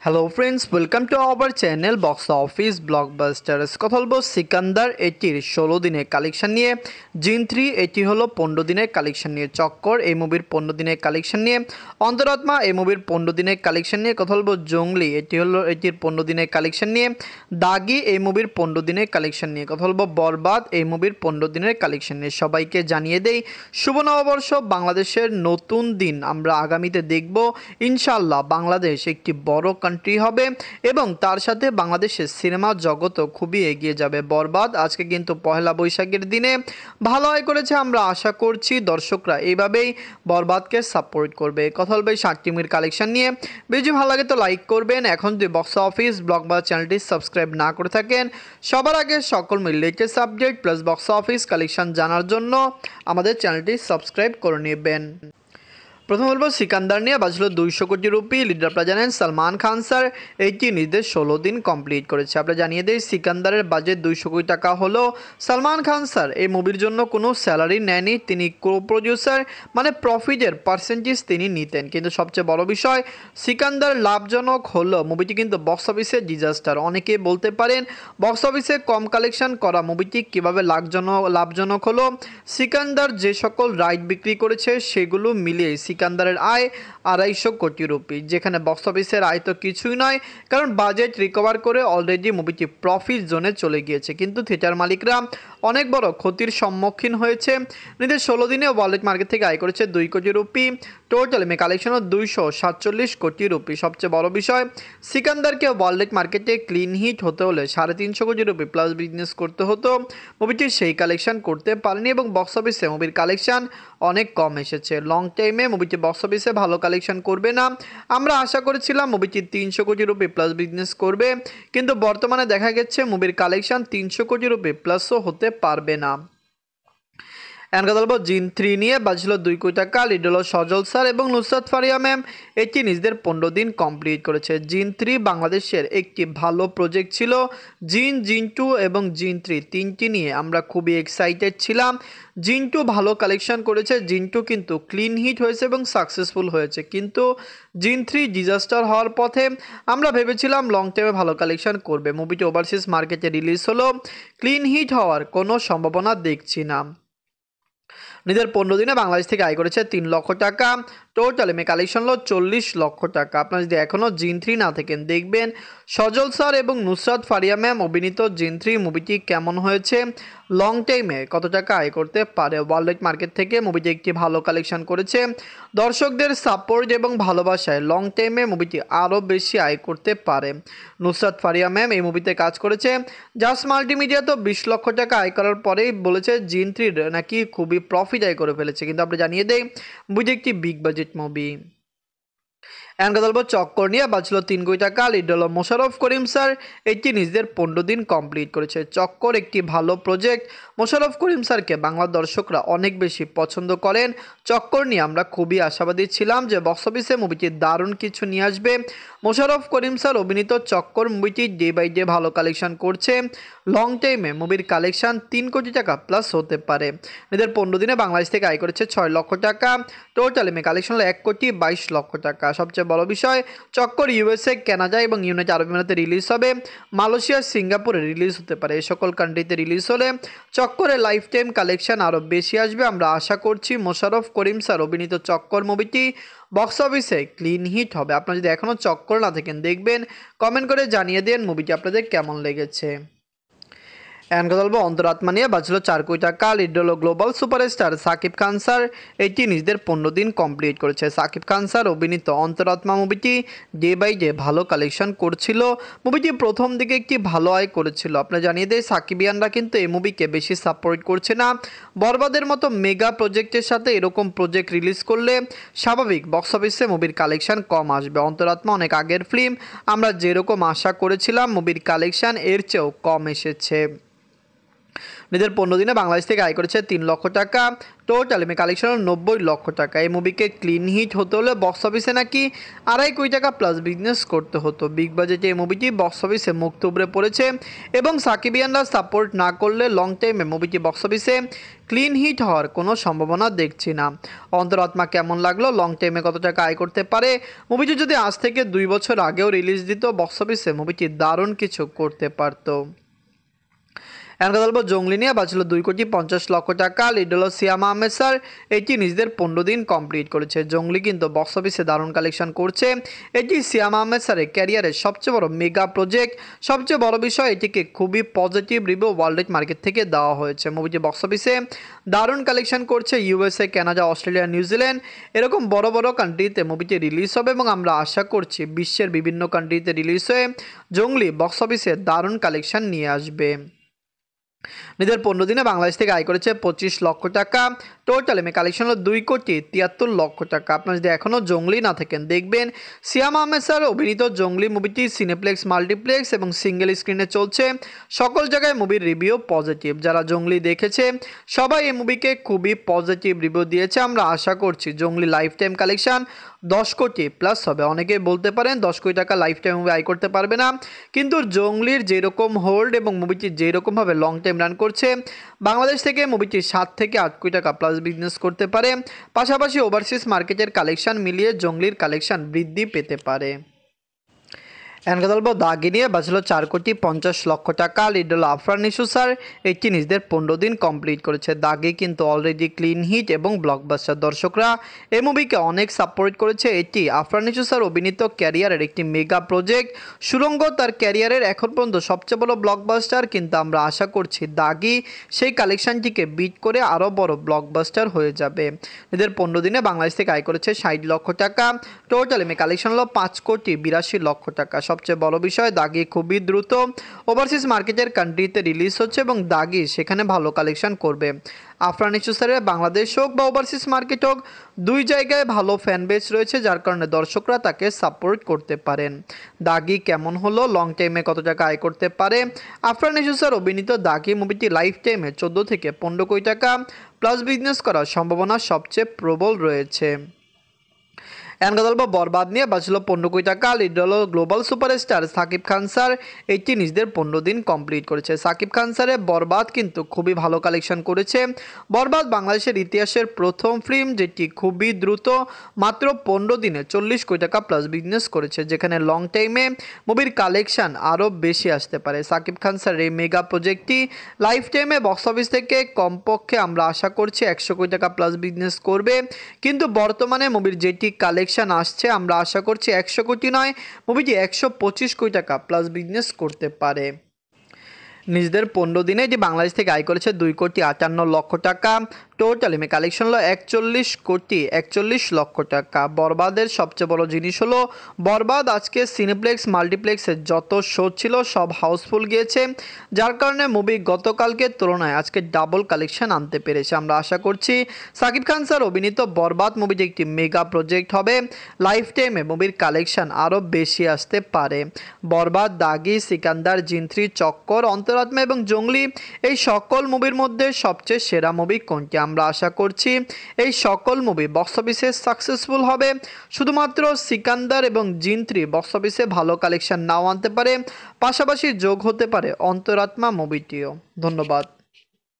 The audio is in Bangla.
Hello friends, welcome to our channel box office blockbusters. কথা বলবো সিকান্দার এটির 16 দিনের কালেকশন নিয়ে, জিন 3 এটি হলো 15 দিনের কালেকশন নিয়ে, চক্কর এই মুভির 15 দিনের কালেকশন নিয়ে, অন্তরাত্মা এই মুভির 15 দিনের কালেকশন নিয়ে, কথা বলবো জঙ্গলি এটি হলো এটির 15 দিনের কালেকশন নিয়ে, দাগি এই মুভির 15 দিনের কালেকশন নিয়ে, কথা বলবো বরবাদ এই মুভির 15 দিনের কালেকশন নিয়ে। সবাইকে জানিয়ে দেই শুভ নববর্ষ, বাংলাদেশের নতুন দিন আমরা আগামীতে দেখব ইনশাল্লাহ। বাংলাদেশ একটি বড় কান্ট্রি হবে এবং তার সাথে বাংলাদেশের সিনেমা জগতও খুবই এগিয়ে যাবে। বরবাদ আজকে কিন্তু পহেলা বৈশাখের দিনে ভালো আয় করেছে, আমরা আশা করছি দর্শকরা এইভাবেই বরবাদকে সাপোর্ট করবে। কথা বলবে 60 মিনিট কালেকশন নিয়ে। ভিডিও ভালো লাগে তো লাইক করবেন। এখন যদি বক্স অফিস ব্লকবাস্টার চ্যানেলটি সাবস্ক্রাইব না করে থাকেন, সবার আগে সকল latest update plus box office collection জানার জন্য আমাদের চ্যানেলটি সাবস্ক্রাইব করে নেবেন। প্রথম বলবো সিকান্দার নিয়ে বাজলো 200 কোটি রুপি। লিডার আপনারা জানেন সালমান খান স্যার এইটি নিজেদের 16 দিন কমপ্লিট করেছে। আপনারা জানিয়ে দেয় সিকান্দারের বাজেট 200 কোটি টাকা হলো। সালমান খান স্যার এই মুভির জন্য কোনো স্যালারি নেয়নি, তিনি কো প্রডিউসার মানে প্রফিটের পার্সেন্টেজ তিনি নিতেন। কিন্তু সবচেয়ে বড় বিষয় সিকান্দার লাভজনক হলো মুভিটি কিন্তু বক্স অফিসে ডিজাস্টার। অনেকে বলতে পারেন বক্স অফিসে কম কালেকশন করা মুভিটি কীভাবে লাভজনক হলো। সিকান্দার যে সকল রাইট বিক্রি করেছে সেগুলো মিলিয়ে সিকান্দারের আয় 250 কোটি রুপি, যেখানে বক্স অফিসের আয় তো কিছুই নয়, কারণ বাজেট রিকভার করে অলরেডি মুভিটি প্রফিট জোনে চলে গিয়েছে। কিন্তু থিয়েটার মালিকরা অনেক বড় ক্ষতির সম্মুখীন হয়েছে। নিজের 16 দিনে ওয়ার্ল্ড মার্কেট থেকে আয় করেছে 2 কোটি রুপি। টোটাল কালেকশনও 247 কোটি রুপি। সবচেয়ে বড় বিষয় সিকান্দারকে ওয়ার্ল্ড মার্কেটে ক্লিন হিট হতে হলে 350 কোটি রুপি প্লাস বিজনেস করতে হতো। মুভিটি সেই কালেকশন করতে পারেনি এবং বক্স অফিসে মুভির কালেকশন অনেক কম এসেছে। লং টাইমে মুভিটি বক্স অফিসে ভালো কালেকশন করবে না। আমরা আশা করেছিলাম মুভিটি 300 কোটি রুপি প্লাস বিজনেস করবে, কিন্তু বর্তমানে দেখা গেছে মুভির কালেকশন 300 কোটি রুপি প্লাসও হতে পারবে না। কথা বলবো জিন 3 নিয়ে বাজলো 2 কোটি টাকা। লিড হলো সজল স্যার এবং নুসরাত ফারিয়া ম্যাম, এটি নিজেদের 15 দিন কমপ্লিট করেছে। জিন 3 বাংলাদেশের একটি ভালো প্রজেক্ট ছিল। জিন 2 এবং জিন 3 তিনটি নিয়ে আমরা খুবই এক্সাইটেড ছিলাম। জিন 2 ভালো কালেকশন করেছে, জিন 2 কিন্তু ক্লিন হিট হয়েছে এবং সাকসেসফুল হয়েছে, কিন্তু জিন 3 ডিজাস্টার হওয়ার পথে। আমরা ভেবেছিলাম লং টাইমে ভালো কালেকশন করবে। মুভিটি ওভারসিজ মার্কেটে রিলিজ হলো, ক্লিন হিট হওয়ার কোনো সম্ভাবনা দেখছি না। নিজের 15 দিনে বাংলাদেশ থেকে আয় করেছে 3 লক্ষ টাকা। টোটাল কালেকশন হলো 40 লক্ষ টাকা। আপনারা যদি এখনও জিন 3 না থাকেন, দেখবেন সজল স্যার এবং নুসরাত ফারিয়া ম্যাম অভিনীত জিন 3 মুভিটি কেমন হয়েছে, লং টাইমে কত টাকা আয় করতে পারে। ওয়ার্ল্ড মার্কেট থেকে মুভিটি একটি ভালো কালেকশন করেছে। দর্শকদের সাপোর্ট এবং ভালোবাসায় লং টাইমে মুভিটি আরও বেশি আয় করতে পারে। নুসরাত ফারিয়া ম্যাম এই মুভিতে কাজ করেছে। জাস্ট মাল্টিমিডিয়া তো 20 লক্ষ টাকা আয় করার পরেই বলেছে জিন 3 নাকি খুবই প্রফিট আয় করে ফেলেছে, কিন্তু আমরা জানিয়ে দেই মুভিটি একটি বিগ বাজেট মুভি। কথা বলবো চক্কর নিয়ে বাঁচলো 3 কোটি টাকা। লিড হলো মোশাররফ করিম স্যার, এটি নিজেদের 15 দিন কমপ্লিট করেছে। চক্কর একটি ভালো প্রজেক্ট। মোশাররফ করিম স্যারকে বাংলা দর্শকরা অনেক বেশি পছন্দ করেন। চক্কর নিয়ে আমরা খুবই আশাবাদী ছিলাম যে বক্স অফিসে মুভিটি দারুণ কিছু নিয়ে আসবে। মোশাররফ করিম স্যার অভিনীত চক্কর মুভিটি ডে বাই ডে ভালো কালেকশন করছে। লং টাইমে মুভির কালেকশন 3 কোটি টাকা প্লাস হতে পারে। এদের 15 দিনে বাংলাদেশ থেকে আয় করেছে 6 লক্ষ টাকা। টোটাল কালেকশন হলো 1 কোটি 22 লক্ষ টাকা। সবচেয়ে বড় বিষয় চক্কর ইউএসএ, কানাডা এবং ইউনাইটেড আরব আমিরাতে রিলিজ হবে। মালয়েশিয়া, সিঙ্গাপুরে রিলিজ হতে পারে। এই সকল কান্ট্রিতে রিলিজ হলে চক্করের লাইফ টাইম কালেকশন আরও বেশি আসবে। আমরা আশা করছি মোশাররফ করিম স্যার অভিনীত চক্কর মুভিটি বক্স অফিসে ক্লিন হিট হবে। আপনারা যদি এখনও চক্কর না থাকেন, দেখবেন কমেন্ট করে জানিয়ে দেন মুভিটি আপনাদের কেমন লেগেছে। কথা বলবো অন্তরাত্মা নিয়ে বাঁচলো 4 কোটি টাকা। লিড হলো global superstar Shakib Khan sir, এটি নিজেদের 15 দিন কমপ্লিট করেছে। সাকিব খান স্যার অভিনীত অন্তরাত্মা মুভিটি ডে বাই ডে ভালো কালেকশন করছিল। মুভিটি প্রথম দিকে একটি ভালো আয় করেছিল। আপনারা জানিয়ে দেয় সাকিবিয়ানরা কিন্তু এই মুভিকে বেশি সাপোর্ট করছে না। বরবাদের মতো মেগা প্রজেক্টের সাথে এরকম প্রজেক্ট রিলিজ করলে স্বাভাবিক বক্স অফিসে মুভির কালেকশন কম আসবে। অন্তরাত্মা অনেক আগের ফিল্ম, আমরা যেরকম আশা করেছিলাম মুভির কালেকশন এর চেয়েও কম এসেছে। নিজের 15 দিনে বাংলাদেশ থেকে আয় করেছে 3 লক্ষ টাকা। টোটাল এমএ কালেকশন 90 লক্ষ টাকা। এই মুভিকে ক্লিন হিট হতে হলে বক্স অফিসে নাকি 2.5 কোটি টাকা প্লাস বিজনেস করতে হতো। বিগ বাজেটে এই মুভিটি বক্স অফিসে মুখ থুবড়ে পড়েছে এবং সাকিবিয়ানরা সাপোর্ট না করলে লং টাইমে মুভিটি বক্স অফিসে ক্লিন হিট হওয়ার কোনো সম্ভাবনা দেখছি না। অন্তরাত্মা কেমন লাগলো, লং টাইমে কত টাকা আয় করতে পারে? মুভিটি যদি আজ থেকে 2 বছর আগেও রিলিজ দিত বক্স অফিসে মুভিটি দারুণ কিছু করতে পারতো। এখন কথা বলবো জঙ্গলি নিয়ে। বাঁচল 2,50,00,000 টাকা। লিড হলো সিয়াম আহমেদ স্যার। এটি নিজেদের 15 দিন কমপ্লিট করেছে। জঙ্গলি কিন্তু বক্স অফিসে দারুণ কালেকশন করছে। এটি সিয়াম আহমেদ স্যারের ক্যারিয়ারের সবচেয়ে বড় মেগা প্রজেক্ট। সবচেয়ে বড় বিষয়, এটিকে খুবই পজিটিভ রিভিউ ওয়ার্ল্ড মার্কেট থেকে দেওয়া হয়েছে। মুভিটি বক্স অফিসে দারুণ কালেকশন করছে। ইউএসএ, কানাডা, অস্ট্রেলিয়া, নিউজিল্যান্ড এরকম বড় বড় কান্ট্রিতে মুভিটি রিলিজ হবে এবং আমরা আশা করছি বিশ্বের বিভিন্ন কান্ট্রিতে রিলিজ হয়ে জঙ্গলি বক্স অফিসে দারুণ কালেকশন নিয়ে আসবে। নিজের 15 দিনে বাংলাদেশ থেকে আয় করেছে 25 লক্ষ টাকা। টোটাল এমএ কালেকশন হলো 2,73,00,000 টাকা। আপনারা যদি এখনও জঙ্গলি না থাকেন, দেখবেন সিয়াম আহমেদ স্যার অভিনীত জঙ্গলি মুভিটি সিনেপ্লেক্স, মাল্টিপ্লেক্স এবং সিঙ্গেল স্ক্রিনে চলছে। সকল জায়গায় মুভির রিভিউ পজিটিভ। যারা জঙ্গলি দেখেছে সবাই এই মুভিকে খুবই পজিটিভ রিভিউ দিয়েছে। আমরা আশা করছি জঙ্গলি লাইফ টাইম কালেকশন 10 কোটি প্লাস হবে। অনেকেই বলতে পারেন 10 কোটি টাকা লাইফ টাইম মুভি আয় করতে পারবে না, কিন্তু জঙ্গলির যেরকম হোল্ড এবং মুভিটি যেরকমভাবে লং টাইম রান করছে, বাংলাদেশ থেকে মুভিটি 7 থেকে 8 কোটি টাকা প্লাস বিজনেস করতে পারে। পাশাপাশি ওভারসিজ মার্কেটের কালেকশন মিলিয়ে জঙ্গলির কালেকশন বৃদ্ধি পেতে পারে। এখন কথা বলবো দাগি নিয়ে। বাঁচল 4,50,00,000 টাকা। লিড হলো আফরান নিশু স্যার। এটি নিজেদের 15 দিন কমপ্লিট করেছে। দাগি কিন্তু অলরেডি ক্লিন হিট এবং ব্লকবাস্টার। দর্শকরা এই মুভিকে অনেক সাপোর্ট করেছে। এটি আফরান নিশু স্যার অভিনীত ক্যারিয়ারের একটি মেগা প্রজেক্ট। সুরঙ্গ তার ক্যারিয়ারের এখন পর্যন্ত সবচেয়ে বড় ব্লকবাস্টার, কিন্তু আমরা আশা করছি দাগি সেই কালেকশনটিকে বিট করে আরও বড় ব্লকবাস্টার হয়ে যাবে। নিজেদের 15 দিনে বাংলাদেশ থেকে আয় করেছে 60 লক্ষ টাকা। টোটাল এমএ কালেকশন হলো 5,82,00,000 টাকা। সবচেয়ে বড় বিষয়, দাগি খুবই দ্রুত ওভারসিজ মার্কেটের কান্ট্রিতে রিলিজ হচ্ছে এবং দাগি সেখানে ভালো কালেকশন করবে। আফরান নিশু স্যারের বাংলাদেশ হোক বা ওভারসিজ মার্কেট হোক, দুই জায়গায় ভালো ফ্যান বেস রয়েছে, যার কারণে দর্শকরা তাকে সাপোর্ট করতে পারেন। দাগি কেমন হলো, লং টাইমে কত টাকা আয় করতে পারে? আফরান নিশু স্যার অভিনীত দাগি মুভিটি লাইফ টাইমে 14 থেকে 15 কোটি টাকা প্লাস বিজনেস করার সম্ভাবনা সবচেয়ে প্রবল রয়েছে। এখন কথা বলবো বরবাদ নিয়ে। বাঁচল 15 কোটি টাকা। লিড হলো global superstar Shakib Khan sir. এটি নিজেদের 15 দিন কমপ্লিট করেছে। সাকিব খান স্যারের বরবাদ কিন্তু খুবই ভালো কালেকশন করেছে। বরবাদ বাংলাদেশের ইতিহাসের প্রথম ফিল্ম যেটি খুবই দ্রুত মাত্র 15 দিনে 40 কোটি টাকা প্লাস বিজনেস করেছে, যেখানে লং টাইমে মুভির কালেকশন আরও বেশি আসতে পারে। সাকিব খান স্যার এই মেগা প্রজেক্টটি লাইফ টাইমে বক্স অফিস থেকে কমপক্ষে আমরা আশা করছি 100 কোটি টাকা প্লাস বিজনেস করবে, কিন্তু বর্তমানে মুভির যেটি কালেকশন আসছে আমরা আশা করছি 100 কোটি নয়, মুভিটি 125 কোটি টাকা প্লাস বিজনেস করতে পারে। নিজেদের 15 দিনে এটি বাংলাদেশ থেকে আয় করেছে 2,58,00,000 টাকা। টোটাল এমএ কালেকশন হলো 41,41,00,000 টাকা। বরবাদের সবচেয়ে বড় জিনিস হলো বরবাদ আজকে সিনেপ্লেক্স, মাল্টিপ্লেক্সের যত শো ছিল সব হাউসফুল গিয়েছে, যার কারণে মুভি গতকালকের তুলনায় আজকে ডাবল কালেকশন আনতে পেরেছে। আমরা আশা করছি সাকিব খান স্যার অভিনীত বরবাদ মুভিটি একটি মেগা প্রজেক্ট হবে। লাইফ টাইমে মুভির কালেকশন আরও বেশি আসতে পারে। বরবাদ, দাগি, সিকান্দার, জিন 3, চক্কর, অন্তরাত্মা এবং জঙ্গলি এই সকল মুভির মধ্যে সবচেয়ে সেরা মুভি কোনটি? আমরা আশা করছি এই সকল মুভি বক্স অফিসে সাকসেসফুল হবে। শুধুমাত্র সিকান্দার এবং জিন 3 বক্স অফিসে ভালো কালেকশন নাও আনতে পারে, পাশাপাশি যোগ হতে পারে অন্তরাত্মা মুভিটিও। ধন্যবাদ।